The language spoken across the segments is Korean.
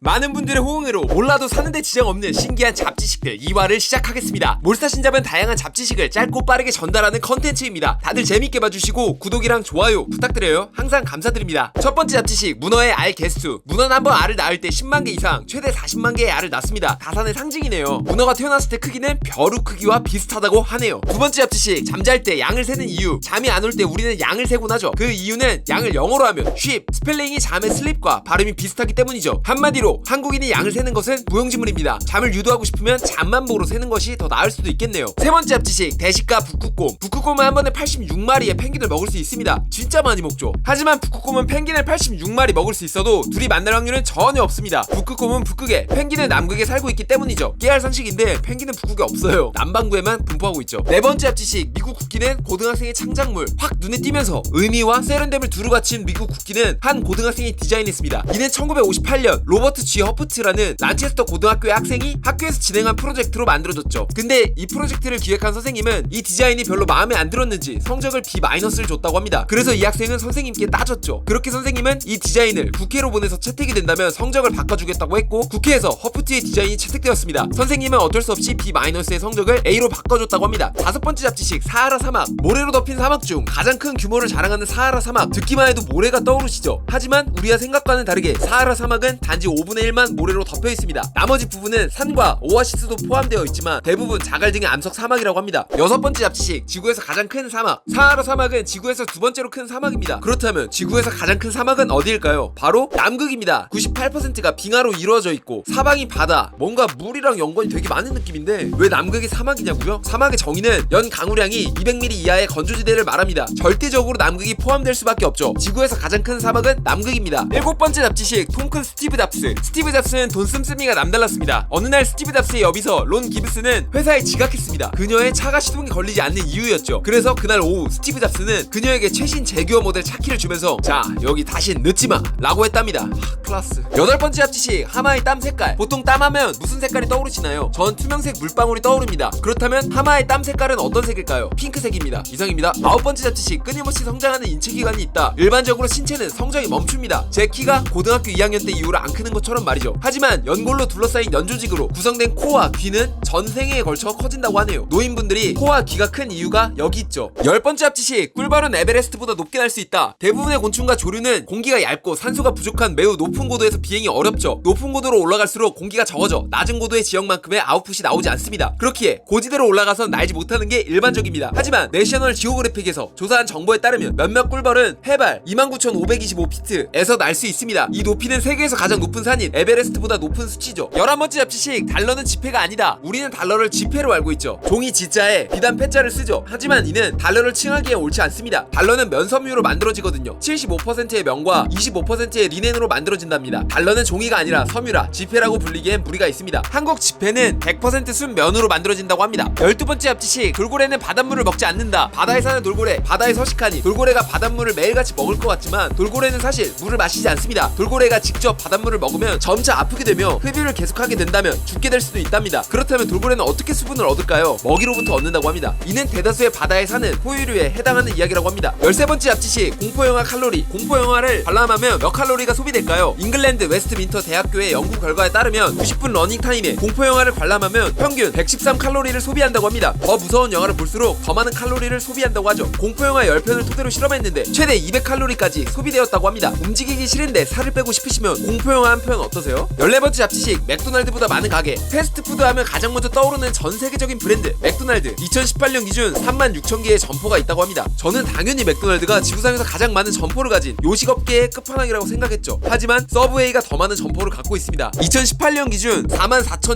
많은 분들의 호응으로 몰라도 사는데 지장 없는 신기한 잡지식들 2화를 시작하겠습니다. 몰스타신잡은 다양한 잡지식을 짧고 빠르게 전달하는 컨텐츠입니다. 다들 재밌게 봐주시고 구독이랑 좋아요 부탁드려요. 항상 감사드립니다. 첫 번째 잡지식 문어의 알 개수. 문어는 한번 알을 낳을 때 10만 개 이상 최대 40만 개의 알을 낳습니다. 다산의 상징이네요. 문어가 태어났을 때 크기는 벼루 크기와 비슷하다고 하네요. 두 번째 잡지식 잠잘 때 양을 세는 이유. 잠이 안 올 때 우리는 양을 세곤 하죠. 그 이유는 양을 영어로 하면 sheep, 스펠링이 잠의 슬립과 발음이 비슷하기 때문이죠. 한마디로 한국인이 양을 세는 것은 무용지물입니다. 잠을 유도하고 싶으면 잠만 보러 세는 것이 더 나을 수도 있겠네요. 세 번째 잡지식 대식가 북극곰. 북극곰은 한 번에 86마리의 펭귄을 먹을 수 있습니다. 진짜 많이 먹죠. 하지만 북극곰은 펭귄을 86마리 먹을 수 있어도 둘이 만날 확률은 전혀 없습니다. 북극곰은 북극에, 펭귄은 남극에 살고 있기 때문이죠. 깨알 상식인데 펭귄은 북극에 없어요. 남반구에만 분포하고 있죠. 네 번째 잡지식 미국 국기는 고등학생의 창작물. 확 눈에 띄면서 의미와 세련됨을 두루 갖춘 미국 국기는 한 고등학생이 디자인했습니다. 이는 1958년 로버트 G 허프트라는 란체스터 고등학교의 학생이 학교에서 진행한 프로젝트로 만들어졌죠. 근데 이 프로젝트를 기획한 선생님은 이 디자인이 별로 마음에 안 들었는지 성적을 B-를 줬다고 합니다. 그래서 이 학생은 선생님께 따졌죠. 그렇게 선생님은 이 디자인을 국회로 보내서 채택이 된다면 성적을 바꿔주겠다고 했고 국회에서 허프트의 디자인이 채택되었습니다. 선생님은 어쩔 수 없이 B-의 성적을 A로 바꿔줬다고 합니다. 다섯 번째 잡지식 사하라 사막. 모래로 덮인 사막 중 가장 큰 규모를 자랑하는 사하라 사막. 듣기만 해도 모래가 떠오르시죠? 하지만 우리가 생각과는 다르게 사하라 사막은 단지 5분의 1만 모래로 덮여 있습니다. 나머지 부분은 산과 오아시스도 포함되어 있지만 대부분 자갈 등의 암석 사막이라고 합니다. 여섯 번째 잡지식 지구에서 가장 큰 사막. 사하라 사막은 지구에서 두 번째로 큰 사막입니다. 그렇다면 지구에서 가장 큰 사막은 어디일까요? 바로 남극입니다. 98%가 빙하로 이루어져 있고 사방이 바다. 뭔가 물이랑 연관이 되게 많은 느낌인데 왜 남극이 사막이냐고요? 사막의 정의는 연 강우량이 200mm 이하의 건조지대를 말합니다. 절대적으로 남극이 포함될 수밖에 없죠. 지구에서 가장 큰 사막은 남극입니다. 일곱 번째 잡지식 통 큰 스티브 잡스. 스티브 잡스는 돈 씀씀이가 남달랐습니다. 어느 날 스티브 잡스의 여비서 론 기브스는 회사에 지각했습니다. 그녀의 차가 시동이 걸리지 않는 이유였죠. 그래서 그날 오후 스티브 잡스는 그녀에게 최신 제규어 모델 차키를 주면서 자 여기 다신 늦지마 라고 했답니다. 클라스. 여덟 번째 잡지식 하마의 땀 색깔. 보통 땀하면 무슨 색깔이 떠오르시나요? 전 투명색 물방울이 떠오릅니다. 그렇다면 하마의 땀 색깔은 어떤 색일까요? 핑크색입니다. 이상입니다. 아홉 번째 잡지식 끊임없이 성장하는 인체기관이 있다. 일반적으로 신체는 성장이 멈춥니다. 제 키가 고등학교 2학년 때 이후로 안 크는 것처럼 말이죠. 하지만 연골로 둘러싸인 연조직으로 구성된 코와 귀는 전생에 걸쳐 커진다고 하네요. 노인분들이 코와 귀가 큰 이유가 여기 있죠. 열 번째 잡지식 꿀벌은 에베레스트보다 높게 날 수 있다. 대부분의 곤충과 조류는 공기가 얇고 산소가 부족한 매우 높은 고도에서 비행이 어렵죠. 높은 고도로 올라갈수록 공기가 적어져 낮은 고도의 지역만큼의 아웃풋이 나오지 않습니다. 그렇기에 고지대로 올라가서 날지 못하는 게 일반적입니다. 하지만 내셔널 지오그래픽에서 조사한 정보에 따르면 몇몇 꿀벌은 해발 29,525피트에서 날 수 있습니다. 이 높이는 세계에서 가장 높은 산인 에베레스트보다 높은 수치죠. 11번째 잡지식 달러는 지폐가 아니다. 우리는 달러를 지폐로 알고 있죠. 종이 지자에 비단 패자를 쓰죠. 하지만 이는 달러를 칭하기에 옳지 않습니다. 달러는 면섬유로 만들어지거든요. 75%의 면과 25%의 리넨으로 만들어진답니다. 달러는 종이가 아니라 섬유라 지폐라고 불리기엔 무리가 있습니다. 한국 지폐는 100% 순면으로 만들어진다고 합니다. 12번째 잡지식 돌고래는 바닷물을 먹지 않는다. 바다에 사는 돌고래 바다에 서식하니 돌고래가 바닷물을 매일같이 먹을 것 같지만 돌고래는 사실 물을 마시지 않습니다. 돌고래가 직접 바닷물을 먹으면 점차 아프게 되며 흡입을 계속하게 된다면 죽게 될 수도 있답니다. 그렇다면 돌고래는 어떻게 수분을 얻을까요? 먹이로부터 얻는다고 합니다. 이는 대다수의 바다에 사는 포유류에 해당하는 이야기라고 합니다. 13번째 잡지식 공포영화 칼로리. 공포영화를 관람하면 몇 칼로리가 소비될까요? 잉글랜드 웨스트민터 대학교의 연구 결과에 따르면 90분 러닝타임에 공포영화를 관람하면 평균 113칼로리를 소비한다고 합니다. 더 무서운 영화를 볼수록 더 많은 칼로리를 소비한다고 하죠. 공포영화 10편을 토대로 실험했는데 최대 200칼로리까지 소비되었다고 합니다. 움직이기 싫은데 살을 빼고 싶으시면 공포영화 한 편 어떠세요? 14번째 잡지식 맥도날드보다 많은 가게. 패스트푸드 하면 가장 먼저 떠오르는 전 세계적인 브랜드 맥도날드. 2018년 기준 36,000개의 점포가 있다고 합니다. 저는 당연히 맥도날드가 지구상에서 가장 많은 점포를 가진 요식업계의 끝판왕이라고 생각했죠. 하지만 서브웨이가 더 많은 점포를 갖고 있습니다. 2018년 기준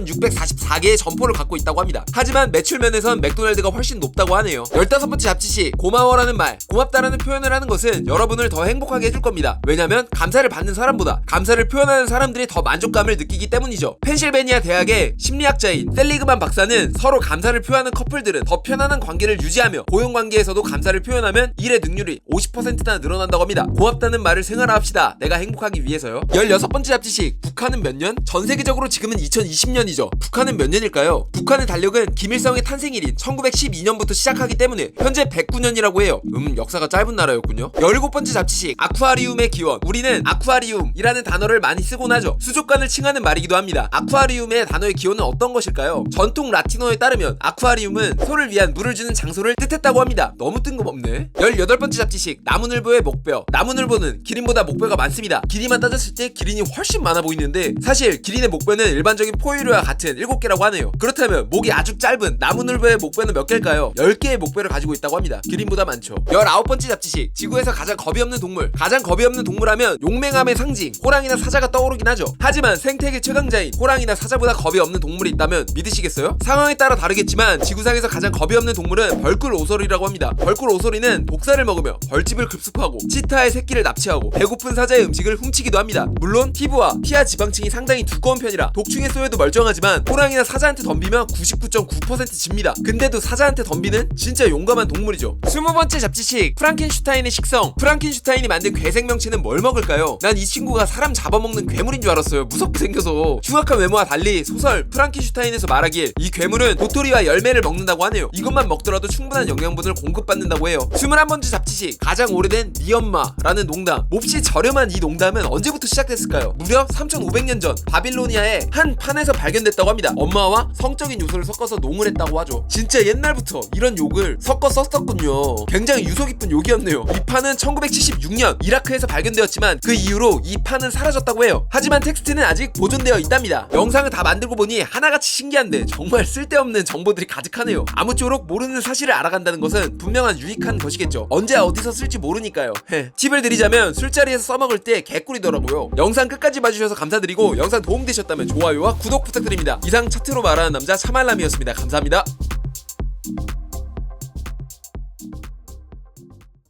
44,644개의 점포를 갖고 있다고 합니다. 하지만 매출 면에선 맥도날드가 훨씬 높다고 하네요. 15번째 잡지식 고마워라는 말. 고맙다라는 표현을 하는 것은 여러분을 더 행복하게 해줄 겁니다. 왜냐면 감사를 받는 사람보다 감사를 표현하는 사람들이 더 만족감을 느끼기 때문이죠. 펜실베니아 대학의 심리학자인 셀리그만 박사는 서로 감사를 표하는 커플들은 더 편안한 관계를 유지하며 고용관계에서도 감사를 표현하면 일의 능률이 50%나 늘어난다고 합니다. 고맙다는 말을 생활화합시다. 내가 행복하기 위해서요. 16번째 잡지식 북한은 몇 년? 전 세계적으로 지금은 2020년이죠. 북한은 몇 년일까요? 북한의 달력은 김일성의 탄생일인 1912년부터 시작하기 때문에 현재 109년이라고 해요. 역사가 짧은 나라였군요. 17번째 잡지식 아쿠아리움의 기원. 우리는 아쿠아리움이라는 단어를 많이 쓰곤 시원하죠. 수족관을 칭하는 말이기도 합니다. 아쿠아리움의 단어의 기원은 어떤 것일까요? 전통 라틴어에 따르면 아쿠아리움은 소를 위한 물을 주는 장소를 뜻했다고 합니다. 너무 뜬금없네. 18번째 잡지식, 나무늘보의 목뼈. 나무늘보는 기린보다 목뼈가 많습니다. 길이만 따졌을 때 기린이 훨씬 많아 보이는데 사실 기린의 목뼈는 일반적인 포유류와 같은 7개라고 하네요. 그렇다면 목이 아주 짧은 나무늘보의 목뼈는 몇 개일까요? 10개의 목뼈를 가지고 있다고 합니다. 기린보다 많죠. 19번째 잡지식, 지구에서 가장 겁이 없는 동물. 가장 겁이 없는 동물하면 용맹함의 상징 호랑이나 사자가 떠오르긴 하죠. 하지만 생태계 최강자인 호랑이나 사자보다 겁이 없는 동물이 있다면 믿으시겠어요? 상황에 따라 다르겠지만 지구상에서 가장 겁이 없는 동물은 벌꿀 오소리라고 합니다. 벌꿀 오소리는 독사를 먹으며 벌집을 급습하고 치타의 새끼를 납치하고 배고픈 사자의 음식을 훔치기도 합니다. 물론 피부와 피하 지방층이 상당히 두꺼운 편이라 독충에 쏘여도 멀쩡하지만 호랑이나 사자한테 덤비면 99.9% 집니다. 근데도 사자한테 덤비는 진짜 용감한 동물이죠. 20번째 잡지식, 프랑켄슈타인의 식성. 프랑켄슈타인이 만든 괴 생명체는 뭘 먹을까요? 난 이 친구가 사람 잡아먹는 괴물인 줄 알았어요. 무섭게 생겨서. 흉악한 외모와 달리 소설 프랑켄슈타인에서 말하길 이 괴물은 도토리와 열매를 먹는다고 하네요. 이것만 먹더라도 충분한 영양분을 공급받는다고 해요. 21번째 잡지식, 가장 오래된 네 엄마라는 농담. 몹시 저렴한 이 농담은 언제부터 시작됐을까요? 무려 3500년 전 바빌로니아의 한 판에서 발견됐다고 합니다. 엄마와 성적인 요소를 섞어서 농을 했다고 하죠. 진짜 옛날부터 이런 욕을 섞어 썼었군요. 굉장히 유서 깊은 욕이었네요. 이 판은 1976년 이라크에서 발견되었지만 그 이후로 이 판은 사라졌다고 해요. 하지만 텍스트는 아직 보존되어 있답니다. 영상을 다 만들고 보니 하나같이 신기한데 정말 쓸데없는 정보들이 가득하네요. 아무쪼록 모르는 사실을 알아간다는 것은 분명한 유익한 것이겠죠. 언제 어디서 쓸지 모르니까요. 팁을 드리자면 술자리에서 써먹을 때 개꿀이더라고요. 영상 끝까지 봐주셔서 감사드리고 영상 도움되셨다면 좋아요와 구독 부탁드립니다. 이상 차트로 말하는 남자 차말남이었습니다. 감사합니다.